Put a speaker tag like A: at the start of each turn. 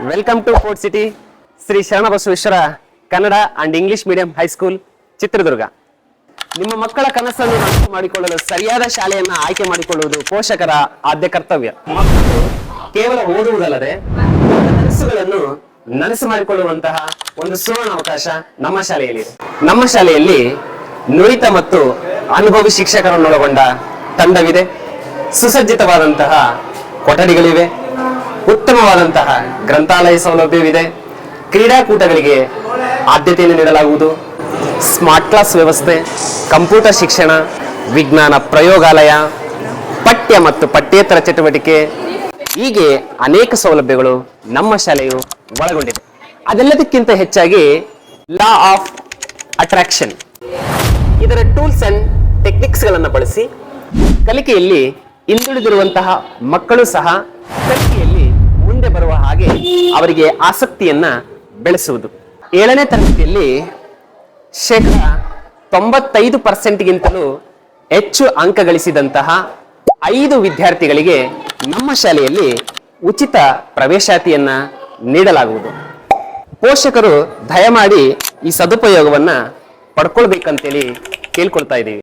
A: Welcome to Fort City Shri Sharanabasaveshwara Kannada and English medium high school Chitradurga. ನಿಮ್ಮ ಮಕ್ಕಳ ಕನಸನ್ನು ನನಸು ಮಾಡಿಕೊಳ್ಳಲು ಸರಿಯಾದ ಶಾಲೆಯನ್ನ ಆಯ್ಕೆ ಮಾಡಿಕೊಳ್ಳುವುದು ಪೋಷಕರ ಆದ್ಯ ಕರ್ತವ್ಯ. ಮಕ್ಕಳು ಕೇವಲ ಓದುವುದಲ್ಲದೆ ಕನಸುಗಳನ್ನು ನನಸು ಮಾಡಿಕೊಳ್ಳುವಂತಹ ಒಂದು ಸುವರ್ಣ ಅವಕಾಶ ನಮ್ಮ ಶಾಲೆಯಲ್ಲಿದೆ. ನಮ್ಮ ಶಾಲೆಯಲ್ಲಿ ನುರಿತ ಮತ್ತು ಅನುಭವಿ ಶಿಕ್ಷಕರನ್ನೊಳಗೊಂಡ ತಂಡವಿದೆ. ಸುಸಜ್ಜಿತವಾದಂತಹ ಕೊಠಡಿಗಳಿವೆ. ಉತ್ತಮವಾದಂತಹ ಗ್ರಂಥಾಲಯ ಸೌಲಭ್ಯವಿದೆ. ಕ್ರೀಡಾಕೂಟಗಳಿಗೆ ಆದ್ಯತೆಯನ್ನು ನೀಡಲಾಗುವುದು. ಸ್ಮಾರ್ಟ್ ಕ್ಲಾಸ್ ವ್ಯವಸ್ಥೆ, ಕಂಪ್ಯೂಟರ್ ಶಿಕ್ಷಣ, ವಿಜ್ಞಾನ ಪ್ರಯೋಗಾಲಯ, ಪಠ್ಯ ಮತ್ತು ಪಠ್ಯೇತರ ಚಟುವಟಿಕೆ, ಹೀಗೆ ಅನೇಕ ಸೌಲಭ್ಯಗಳು ನಮ್ಮ ಶಾಲೆಯು ಒಳಗೊಂಡಿದೆ. ಅದೆಲ್ಲದಕ್ಕಿಂತ ಹೆಚ್ಚಾಗಿ ಲಾ ಆಫ್ ಅಟ್ರಾಕ್ಷನ್, ಇದರ ಟೂಲ್ಸ್ ಅಂಡ್ ಟೆಕ್ನಿಕ್ಸ್ ಗಳನ್ನು ಬಳಸಿ ಕಲಿಕೆಯಲ್ಲಿ ಹಿಂದುಳಿದಿರುವಂತಹ ಮಕ್ಕಳು ಸಹ ಕಲಿಕೆಯಲ್ಲಿ ಮುಂದೆ ಬರುವ ಹಾಗೆ ಅವರಿಗೆ ಆಸಕ್ತಿಯನ್ನ ಬೆಳೆಸುವುದು. 7ನೇ ತರಗತಿಯಲ್ಲಿ 95% ಹೆಚ್ಚು ಅಂಕ ಗಳಿಸಿದಂತಹ 5 ವಿದ್ಯಾರ್ಥಿಗಳಿಗೆ ನಮ್ಮ ಶಾಲೆಯಲ್ಲಿ ಉಚಿತ ಪ್ರವೇಶಾತಿಯನ್ನ ನೀಡಲಾಗುವುದು. ಪೋಷಕರು ದಯಮಾಡಿ ಈ ಸದುಪಯೋಗವನ್ನ ಪಡ್ಕೊಳ್ಬೇಕಂತೇಳಿ ಕೇಳ್ಕೊಳ್ತಾ ಇದ್ದೀವಿ.